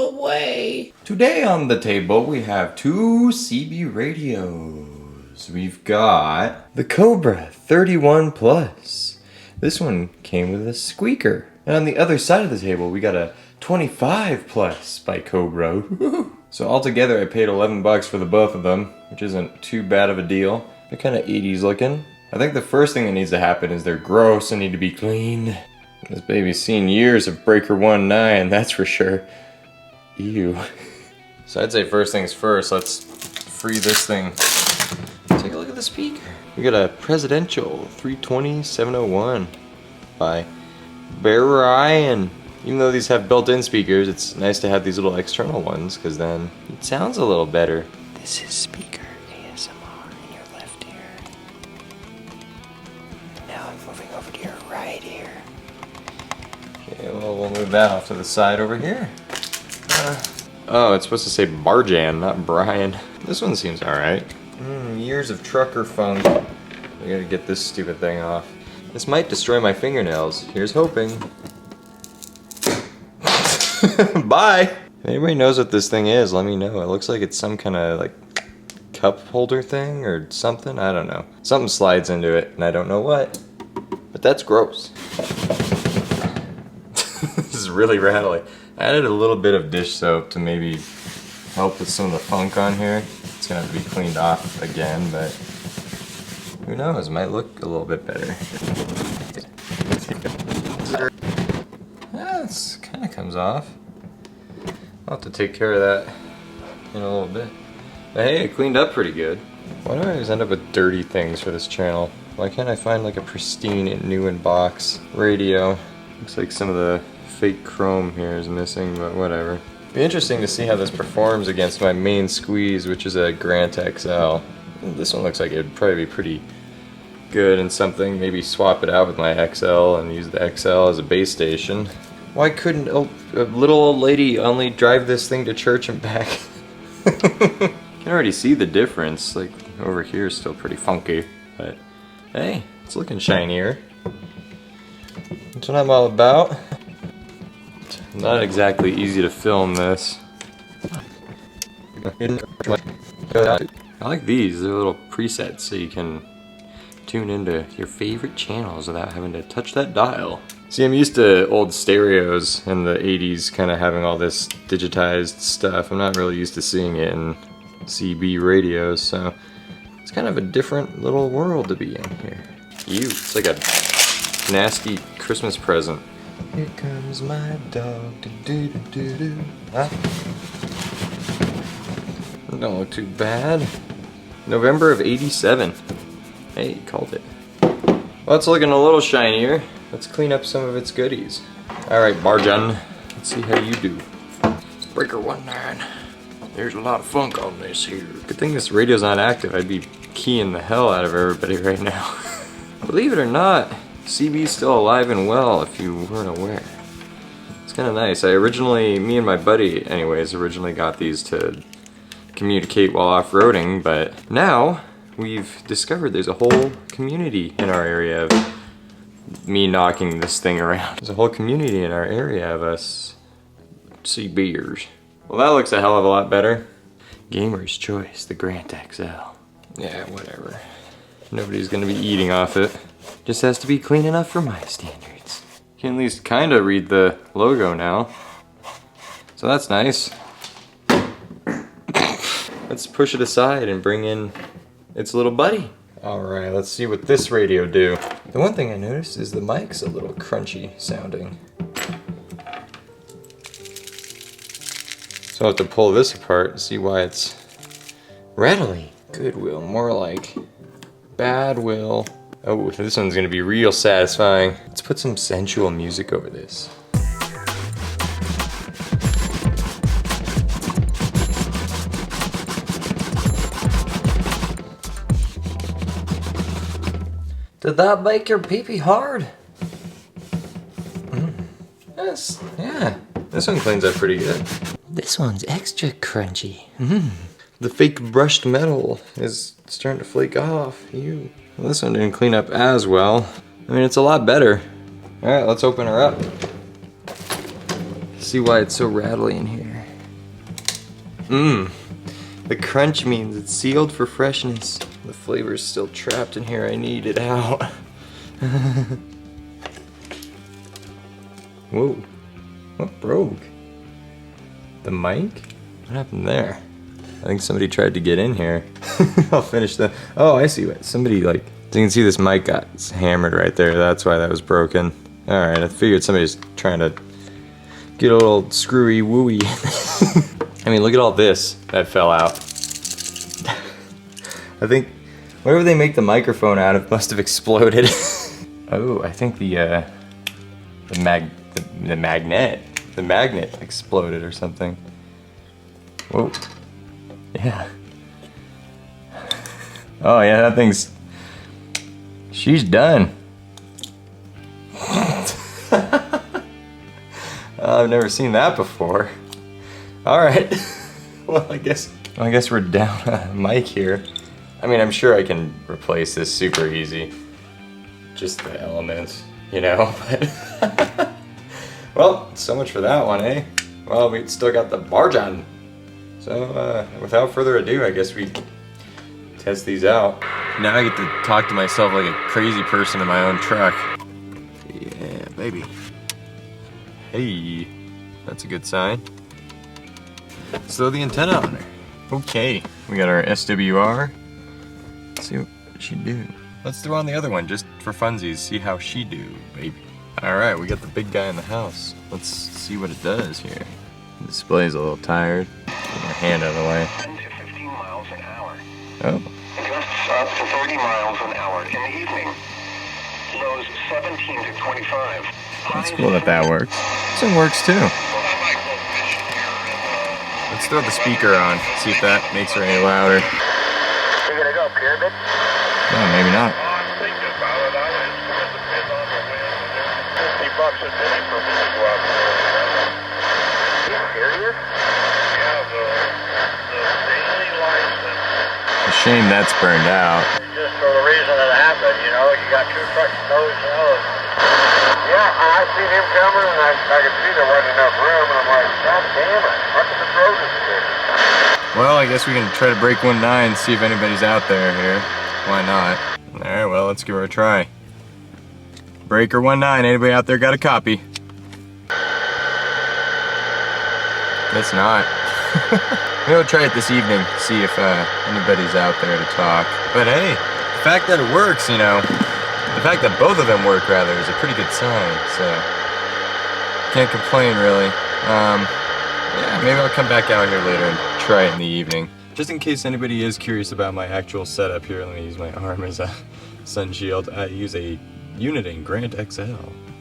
the way. Today on the table we have two CB radios. We've got the Cobra 31 Plus. This one came with a squeaker. And on the other side of the table we got a 25 Plus by Cobra. So altogether I paid 11 bucks for the both of them, which isn't too bad of a deal. They're kind of 80s looking. I think the first thing that needs to happen is they're gross and need to be cleaned. This baby's seen years of breaker 1.9, that's for sure. Ew. So I'd say first things first, let's free this thing. Take a look at the speaker. We got a Presidential 320-701 by breakin. Even though these have built-in speakers, it's nice to have these little external ones, because then it sounds a little better. This is speaker ASMR in your left ear. Now I'm moving over to your right ear. Okay, well, we'll move that off to the side over here. Oh, it's supposed to say Barjan, not Brian. This one seems alright. Years of trucker funk. We gotta get this stupid thing off. This might destroy my fingernails. Here's hoping. Bye! If anybody knows what this thing is, let me know. It looks like it's some kind of like cup holder thing or something. I don't know. Something slides into it and I don't know what. But that's gross. This is really rattly. I added a little bit of dish soap to maybe help with some of the funk on here. It's gonna have to be cleaned off again, but who knows? It might look a little bit better. Yeah, it kind of comes off. I'll have to take care of that in a little bit. But hey, it cleaned up pretty good. Why do I always end up with dirty things for this channel? Why can't I find like a pristine, new in box radio? Looks like some of the fake chrome here is missing, but whatever. Be interesting to see how this performs against my main squeeze, which is a Grant XL. This one looks like it'd probably be pretty good in something. Maybe swap it out with my XL and use the XL as a base station. Why couldn't a little old lady only drive this thing to church and back? You can already see the difference. Like over here is still pretty funky, but hey, it's looking shinier. That's what I'm all about. Not exactly easy to film this. I like these. They're little presets so you can tune into your favorite channels without having to touch that dial. See, I'm used to old stereos in the 80s kind of having all this digitized stuff. I'm not really used to seeing it in CB radios, so it's kind of a different little world to be in here. Ew, it's like a nasty Christmas present. Here comes my dog. Do-do-do-do-do. Huh? Don't look too bad. November of '87. Hey, called it. Well, it's looking a little shinier. Let's clean up some of its goodies. Alright, Barjan. Let's see how you do. Breaker 1.9. There's a lot of funk on this here. Good thing this radio's not active. I'd be keying the hell out of everybody right now. Believe it or not, CB's still alive and well if you weren't aware. It's kind of nice. Me and my buddy anyways, originally got these to communicate while off-roading, but now we've discovered there's a whole community in our area of me knocking this thing around. There's a whole community in our area of us CBers. Well, that looks a hell of a lot better. Gamer's choice, the Grant XL. Yeah, whatever. Nobody's gonna be eating off it. Just has to be clean enough for my standards. You can at least kinda read the logo now. So that's nice. Let's push it aside and bring in its little buddy. Alright, let's see what this radio do. The one thing I noticed is the mic's a little crunchy sounding. So I'll have to pull this apart to see why it's rattly. Goodwill, more like bad will. Oh, this one's gonna be real satisfying. Let's put some sensual music over this. Did that make your pee-pee hard? Yes, yeah. This one cleans up pretty good. This one's extra crunchy. The fake brushed metal is starting to flake off. Ew. Well, this one didn't clean up as well. I mean, it's a lot better. Alright, let's open her up. See why it's so rattly in here. The crunch means it's sealed for freshness. The flavor's still trapped in here. I need it out. Whoa. What broke? The mic? What happened there? I think somebody tried to get in here. I'll finish that. Oh, I see what. Somebody like... So you can see this mic got hammered right there. That's why that was broken. Alright, I figured somebody's trying to get a little screwy wooey. I mean, look at all this that fell out. I think whatever they make the microphone out of must have exploded. Oh, I think the magnet exploded or something. Whoa. Yeah. Oh yeah, that thing's... She's done. I've never seen that before. All right. Well, I guess we're down a mic here. I mean, I'm sure I can replace this super easy. Just the elements, you know. But well, so much for that one, eh? Well, we still got the breakin. So, without further ado, I guess we test these out. Now I get to talk to myself like a crazy person in my own truck. Yeah, baby. Hey, that's a good sign. Let's throw the antenna on her. Okay, we got our SWR. Let's see what she do. Let's throw on the other one just for funsies, see how she do, baby. All right, we got the big guy in the house. Let's see what it does here. The display's a little tired. Get my hand out of the way. 10 to 15 miles an hour. Oh. Gusts up to 30 miles an hour in the evening. Lows 17 to 25. That's cool that works. This one works too. Let's throw the speaker on, see if that makes her any louder. You gonna go pyramid? No, maybe not. I'm thinking about it. I was going to depend on the wind. $50 a day for me to go out there. Are you serious? Yeah, the daily license. It's a shame that's burned out. Just for the reason it happened, you know, you got two trucks towed, you know. Yeah, I seen him coming, and I could see there wasn't enough room, and I'm like, God damn it, what the road is this? Well, I guess we can try to break 1.9, see if anybody's out there here. Why not? Alright, well, let's give her a try. Breaker 1.9, anybody out there got a copy? Guess not. Maybe we'll try it this evening, see if anybody's out there to talk. But hey, the fact that it works, you know, the fact that both of them work, rather, is a pretty good sign, so can't complain, really. Yeah, maybe I'll come back out here later and try it in the evening. Just in case anybody is curious about my actual setup here, let me use my arm as a sun shield. I use a Uniting Grant XL.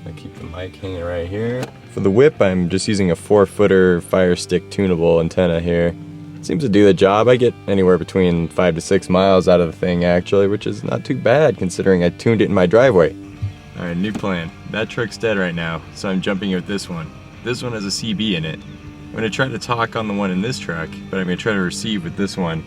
I keep the mic hanging right here. For the whip, I'm just using a 4-footer Fire Stick tunable antenna here. Seems to do the job. I get anywhere between 5 to 6 miles out of the thing, actually, which is not too bad considering I tuned it in my driveway. Alright, new plan. That truck's dead right now, so I'm jumping with this one. This one has a CB in it. I'm going to try to talk on the one in this truck, but I'm going to try to receive with this one.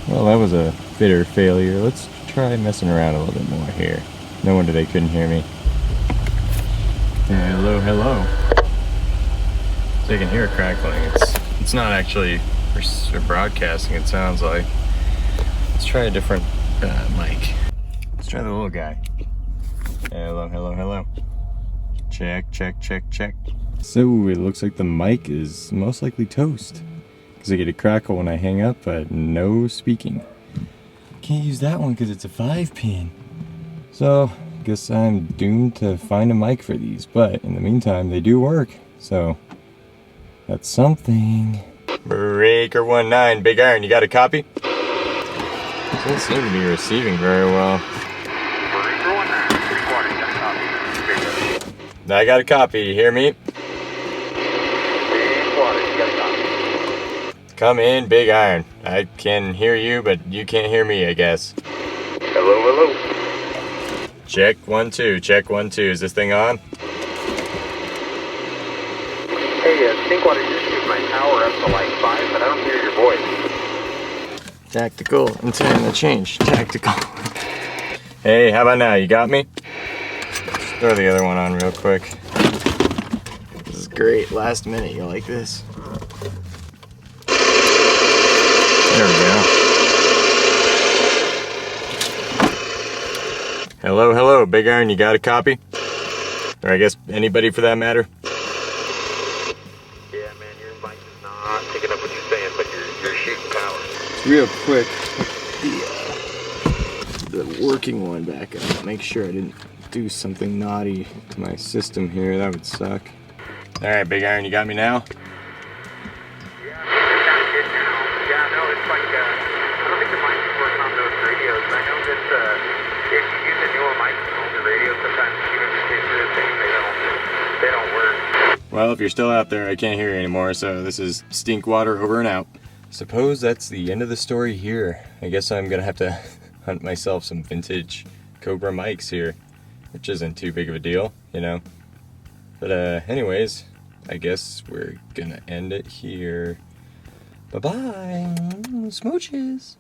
Well, that was a bitter failure. Let's try messing around a little bit more here. No wonder they couldn't hear me. Hello, hello. So you can hear it crackling. It's not actually for broadcasting, it sounds like. Let's try a different mic. Let's try the little guy. Hello, hello, hello. Check, check, check, check. So it looks like the mic is most likely toast, because I get a crackle when I hang up, but no speaking. Can't use that one because it's a 5-pin. So I guess I'm doomed to find a mic for these, but in the meantime they do work, so that's something. Breaker 1.9, Big Iron, you got a copy? Doesn't seem to be receiving very well. Breaker 1.9, recording, got a copy. I got a copy, you hear me? Come in, Big Iron. I can hear you, but you can't hear me, I guess. Hello, hello. Check 1 2. Check 1 2. Is this thing on? Hey, I think what I just shoot my power up to like 5, but I don't hear your voice. Tactical antenna change. Tactical. Hey, how about now? You got me? Throw the other one on real quick. This is great. Last minute, you like this? There we go. Hello, hello, Big Iron, you got a copy? Or I guess anybody for that matter? Yeah, man, your mic is not picking up what you're saying, but you're shooting power. Real quick, the working one back up. Make sure I didn't do something naughty to my system here. That would suck. All right, Big Iron, you got me now? Yeah, kind of good now. Yeah, no, it's like, I don't think the mic is working on those radios. I know that if you use a newer microphone, the radios sometimes even if they do the thing, they don't work. Well, if you're still out there, I can't hear you anymore, so this is Stinkwater over and out. Suppose that's the end of the story here. I guess I'm gonna have to hunt myself some vintage Cobra mics here, which isn't too big of a deal, you know. But anyways, I guess we're gonna end it here. Bye-bye, smooches.